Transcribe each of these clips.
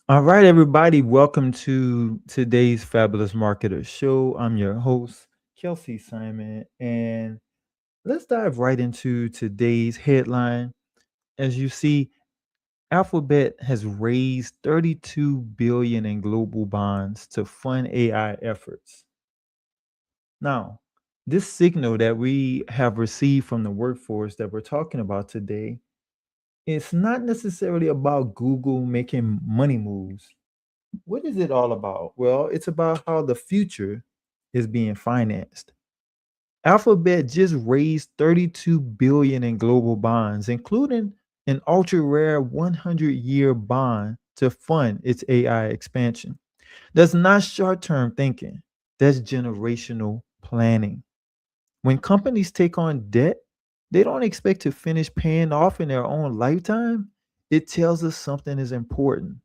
All right, everybody, welcome to today's Fabulous Marketer Show. I'm your host, Kelsey Simon, and let's dive right into today's headline. As you see, Alphabet has raised 32 billion in global bonds to fund AI efforts. Now, this signal that we have received from the workforce that we're talking about today, it's not necessarily about Google making money moves. What is it all about? Well, it's about how the future is being financed. Alphabet just raised 32 billion in global bonds, including an ultra rare 100-year bond to fund its AI expansion. That's not short-term thinking. That's generational planning. When companies take on debt, they don't expect to finish paying off in their own lifetime. It tells us something is important.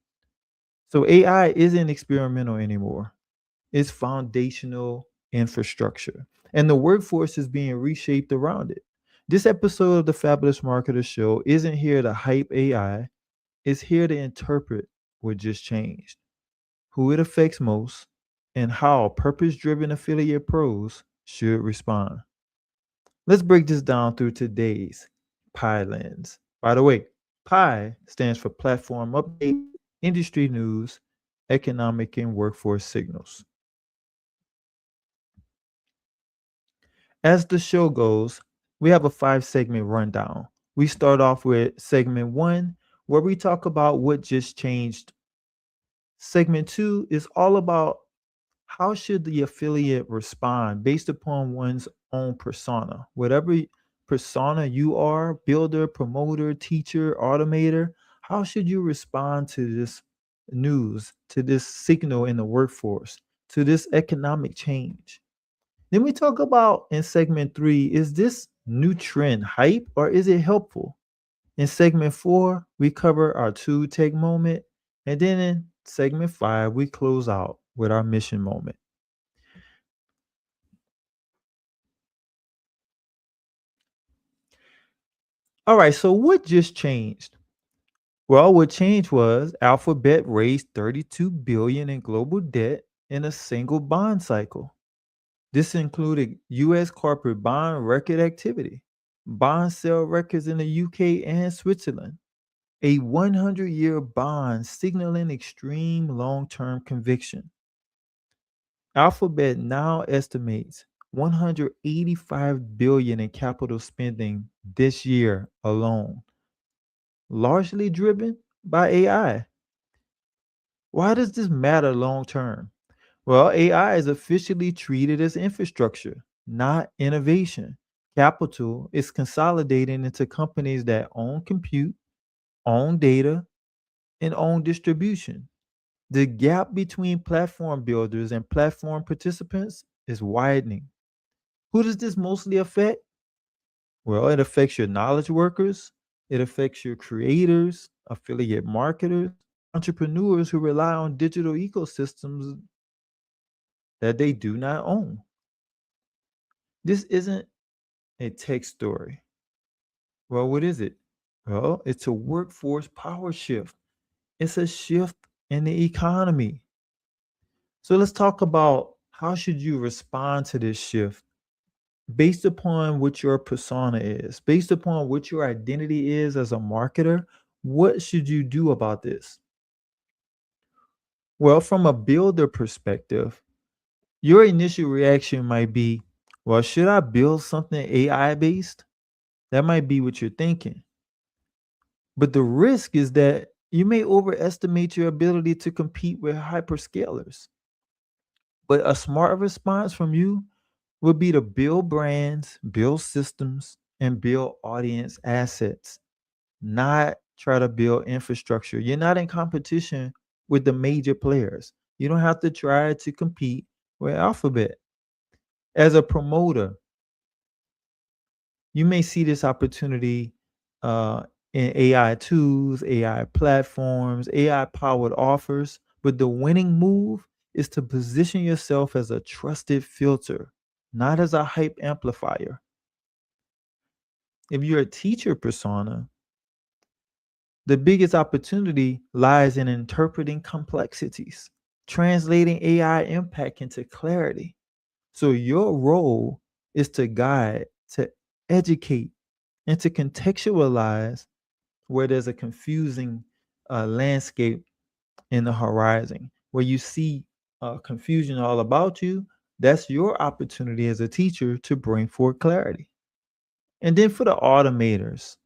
So AI isn't experimental anymore. It's foundational infrastructure. And the workforce is being reshaped around it. This episode of the Fabulous Marketer Show isn't here to hype AI, it's here to interpret what just changed, who it affects most, and how purpose driven affiliate pros should respond. Let's break this down through today's Pi lens. By the way, Pi stands for Platform Update, Industry News, Economic and Workforce Signals. As the show goes, we have a 5 segment rundown. We start off with segment one, where we talk about what just changed. Segment two is all about how should the affiliate respond based upon one's own persona. Whatever persona you are, builder, promoter, teacher, automator, how should you respond to this news, to this signal in the workforce, to this economic change? Then we talk about in segment three, is this new trend hype or is it helpful? In segment four, we cover our two take moment. And then in segment five, we close out with our mission moment. All right, so what just changed? Well, what changed was Alphabet raised 32 billion in global debt in a single bond cycle. This included US corporate bond record activity, bond sale records in the UK and Switzerland, a 100-year bond signaling extreme long-term conviction. Alphabet now estimates 185 billion in capital spending this year alone, largely driven by AI. Why does this matter long term? Well, AI is officially treated as infrastructure, not innovation. Capital is consolidating into companies that own compute, own data, and own distribution. The gap between platform builders and platform participants is widening. Who does this mostly affect? Well, it affects your knowledge workers, it affects your creators, affiliate marketers, entrepreneurs who rely on digital ecosystems that they do not own. This isn't a tech story. Well, what is it? Well, it's a workforce power shift. It's a shift in the economy. So let's talk about how should you respond to this shift based upon what your persona is, based upon what your identity is as a marketer. What should you do about this? Well, from a builder perspective, your initial reaction might be, well, should I build something AI based? That might be what you're thinking. But the risk is that you may overestimate your ability to compete with hyperscalers. But a smart response from you would be to build brands, build systems, and build audience assets, not try to build infrastructure. You're not in competition with the major players. You don't have to try to compete with Alphabet. As a promoter, you may see this opportunity uh, in AI tools, AI platforms, AI powered offers, but the winning move is to position yourself as a trusted filter, not as a hype amplifier. If you're a teacher persona, The biggest opportunity lies in interpreting complexities, translating AI impact into clarity. So your role is to guide, to educate, and to contextualize where there's a confusing landscape in the horizon, where you see confusion all about you. That's your opportunity as a teacher to bring forth clarity. And then for the automators,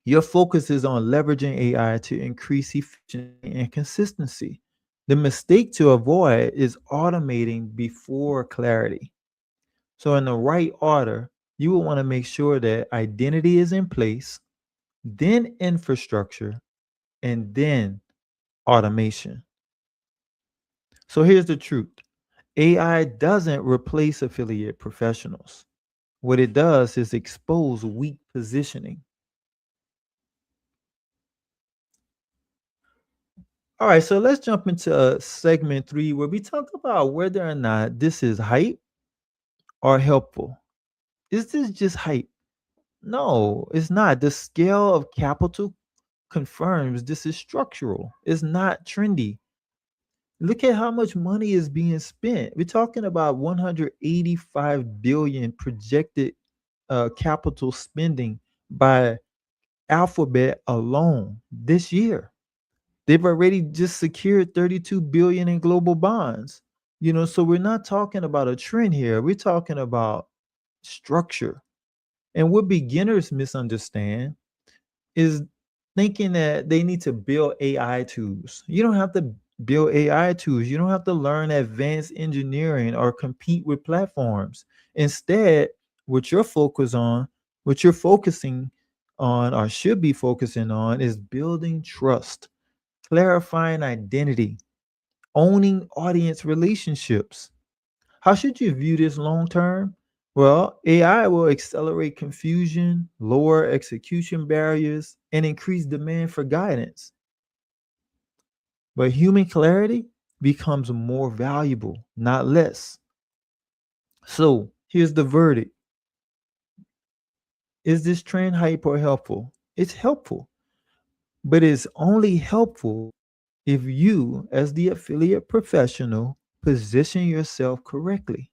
your focus is on leveraging AI to increase efficiency and consistency. The mistake to avoid is automating before clarity. So, in the right order, you will want to make sure that identity is in place, then infrastructure, and then automation. So, here's the truth: AI doesn't replace affiliate professionals. What it does is expose weak positioning. All right, so let's jump into segment three where we talk about whether or not this is hype or helpful. Is this just hype? No, it's not. The scale of capital confirms this is structural. It's not trendy. Look at how much money is being spent. We're talking about 185 billion projected capital spending by Alphabet alone this year. They've already just secured 32 billion in global bonds. So we're not talking about a trend here. We're talking about structure. And what beginners misunderstand is thinking that they need to build AI tools. You don't have to build AI tools. You don't have to learn advanced engineering or compete with platforms. Instead, what you're focused on, what you're focusing on or should be focusing on is building trust, clarifying identity, owning audience relationships. How should you view this long term? Well, AI will accelerate confusion, lower execution barriers, and increase demand for guidance. But human clarity becomes more valuable, not less. So here's the verdict: is this trend hype or helpful? It's helpful, but it's only helpful if you, as the affiliate professional, position yourself correctly.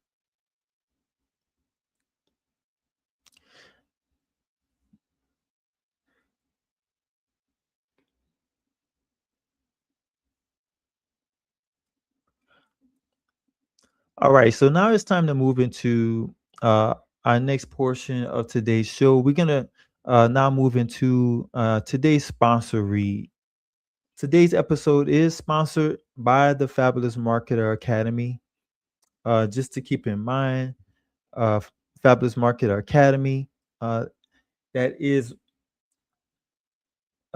All right, so now it's time to move into uh, our next portion of today's show. We're gonna now move into today's sponsor read. Today's episode is sponsored by the Fabulous Marketer Academy. Just to keep in mind, uh, Fabulous Marketer Academy, that is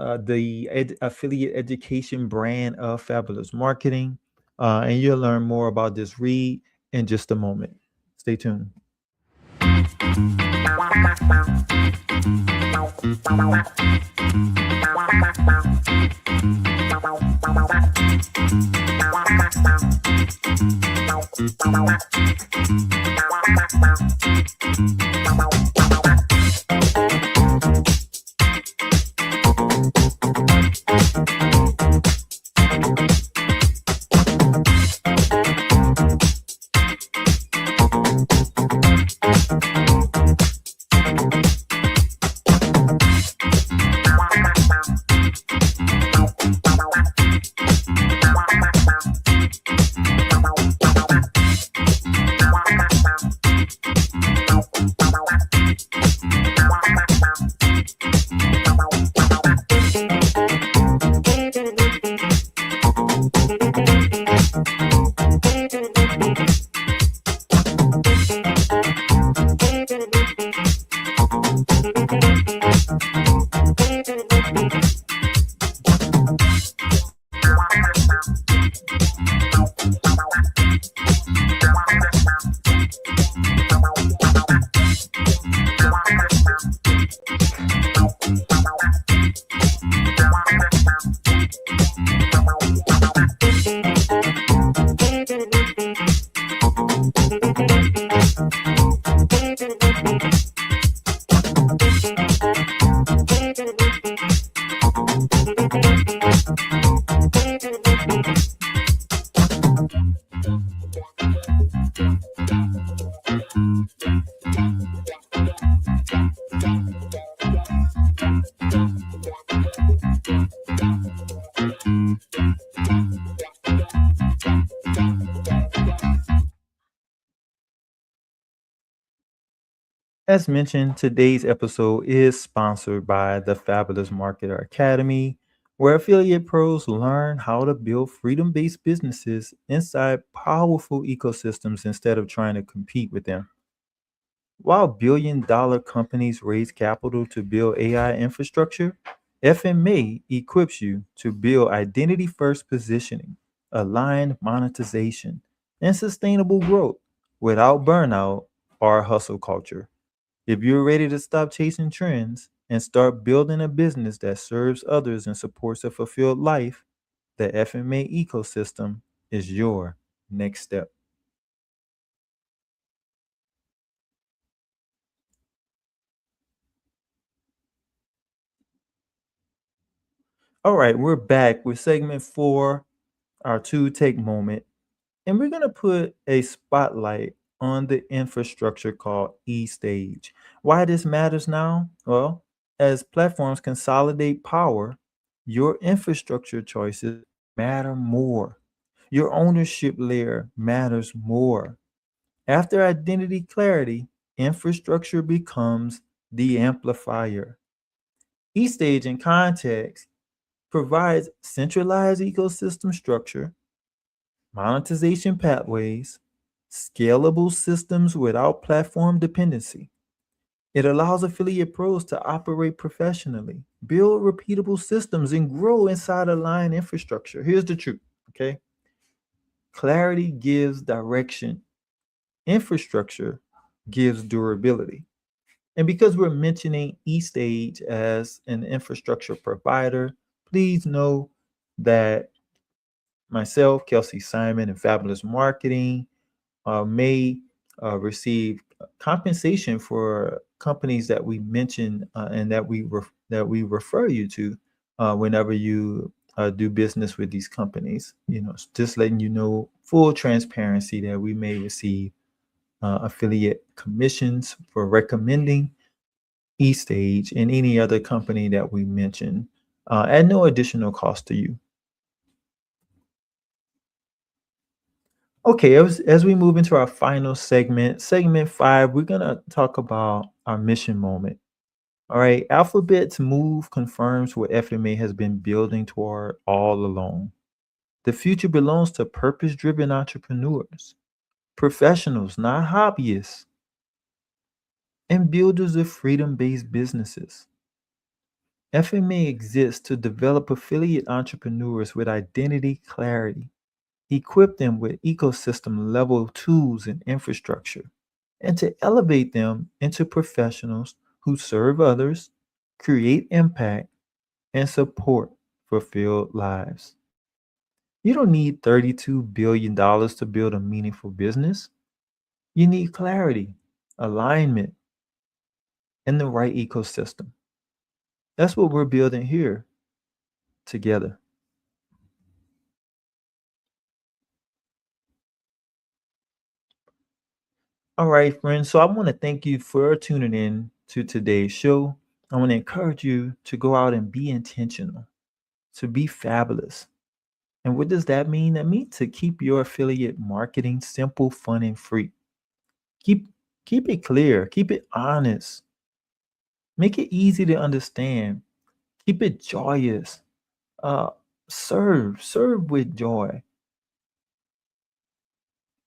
the affiliate education brand of Fabulous Marketing. And you'll learn more about this read in just a moment. Stay tuned. As mentioned, today's episode is sponsored by the Fabulous Marketer Academy, where affiliate pros learn how to build freedom based businesses inside powerful ecosystems instead of trying to compete with them. While billion-dollar companies raise capital to build AI infrastructure, FMA equips you to build identity first positioning, aligned monetization, and sustainable growth without burnout or hustle culture. If you're ready to stop chasing trends and start building a business that serves others and supports a fulfilled life, the FMA ecosystem is your next step. All right, we're back with segment four, our two take moment, and we're going to put a spotlight on the infrastructure called E Stage. Why this matters now? Well, as platforms consolidate power, your infrastructure choices matter more. Your ownership layer matters more. After identity clarity, infrastructure becomes the amplifier. E Stage in context provides centralized ecosystem structure, monetization pathways, scalable systems without platform dependency. It allows affiliate pros to operate professionally, build repeatable systems, and grow inside aligned infrastructure. Here's the truth, okay? Clarity gives direction, infrastructure gives durability. And because we're mentioning eStage as an infrastructure provider, please know that myself, Kelsey Simon, and Fabulous Marketing may receive compensation for companies that we mention and that we refer you to whenever you do business with these companies. Just letting you know, full transparency, that we may receive affiliate commissions for recommending eStage and any other company that we mention at no additional cost to you. Okay, as we move into our final segment, segment five, we're going to talk about our mission moment. All right, Alphabet's move confirms what FMA has been building toward all along. The future belongs to purpose driven entrepreneurs, professionals, not hobbyists, and builders of freedom based businesses. FMA exists to develop affiliate entrepreneurs with identity clarity, equip them with ecosystem level tools and infrastructure, and to elevate them into professionals who serve others, create impact, and support fulfilled lives. You don't need $32 billion to build a meaningful business. You need clarity, alignment, and the right ecosystem. That's what we're building here together. All right, friends. So I want to thank you for tuning in to today's show. I want to encourage you to go out and be intentional, to be fabulous. And what does that mean? That means to keep your affiliate marketing simple, fun, and free. Keep keep it clear, keep it honest, make it easy to understand, keep it joyous. Uh, serve with joy.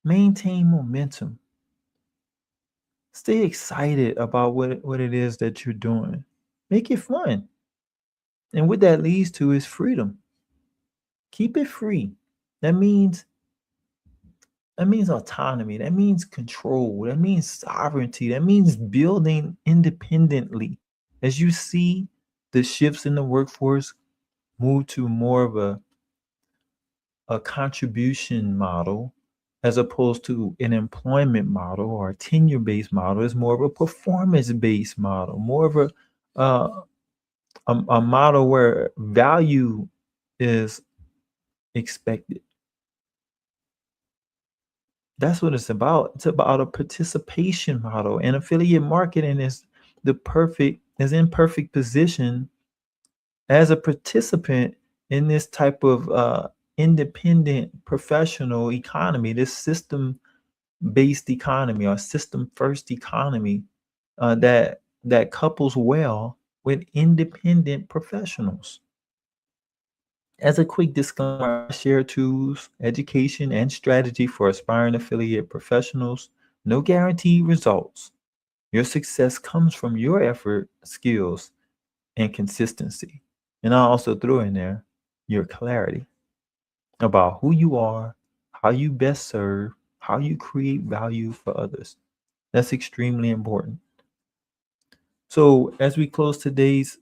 Maintain momentum. Stay excited about what it is that you're doing. Make it fun. And what that leads to is freedom. Keep it free. That means that means autonomy. That means control. That means sovereignty. That means building independently. As you see the shifts in the workforce move to more of a contribution model as opposed to an employment model or a tenure based model, is more of a performance based model, more of uh, a model where value is expected. That's what it's about. It's about a participation model, and affiliate marketing is in perfect position as a participant in this type of independent professional economy, this system based economy or system first economy that couples well with independent professionals. As a quick disclaimer, I share tools, education, and strategy for aspiring affiliate professionals. No guaranteed results. Your success comes from your effort, skills, and consistency. And I also throw in there your clarity about who you are, how you best serve, how you create value for others. That's extremely important. So, as we close today's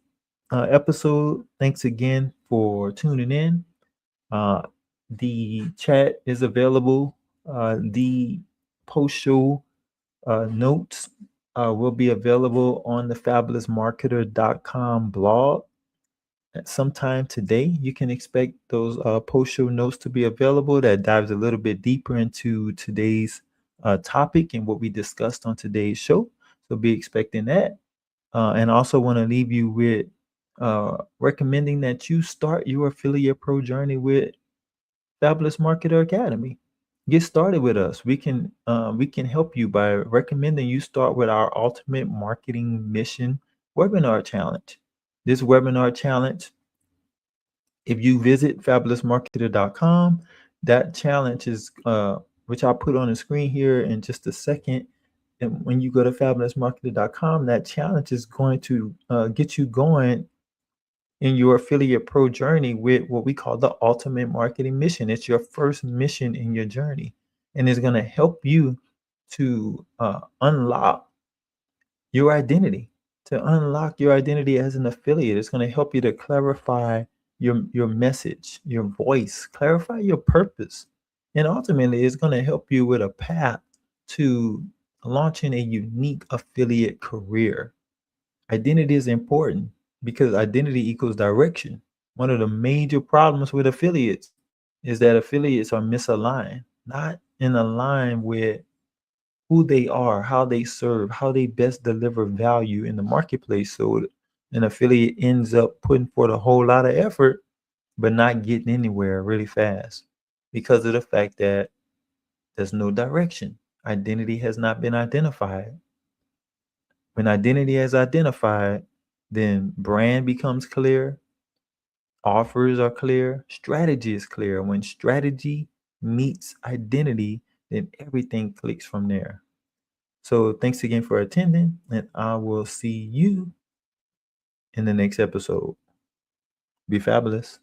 episode, thanks again for tuning in. Uh, the chat is available. The post show notes will be available on the fabulousmarketer.com blog at sometime today. You can expect those post show notes to be available that dives a little bit deeper into today's topic and what we discussed on today's show. So be expecting that. And also want to leave you with recommending that you start your affiliate pro journey with Fabulous Marketer Academy. Get started with us. We can help you by recommending you start with our Ultimate Marketing Mission webinar challenge. This webinar challenge, if you visit fabulousmarketer.com, that challenge is which I'll put on the screen here in just a second. And when you go to fabulousmarketer.com, that challenge is going to get you going in your affiliate pro journey with what we call the ultimate marketing mission. It's your first mission in your journey, and it's going to help you to unlock your identity, as an affiliate. It's going to help you to clarify your message, your voice, clarify your purpose, and ultimately, it's going to help you with a path to launching a unique affiliate career. Identity is important because identity equals direction. One of the major problems with affiliates is that affiliates are misaligned, not in a line with who they are, how they serve, how they best deliver value in the marketplace. So an affiliate ends up putting forth a whole lot of effort, but not getting anywhere really fast because of the fact that there's no direction. Identity has not been identified. When identity is identified, then brand becomes clear, offers are clear, strategy is clear. When strategy meets identity, then everything clicks from there. So thanks again for attending, and I will see you in the next episode. Be fabulous.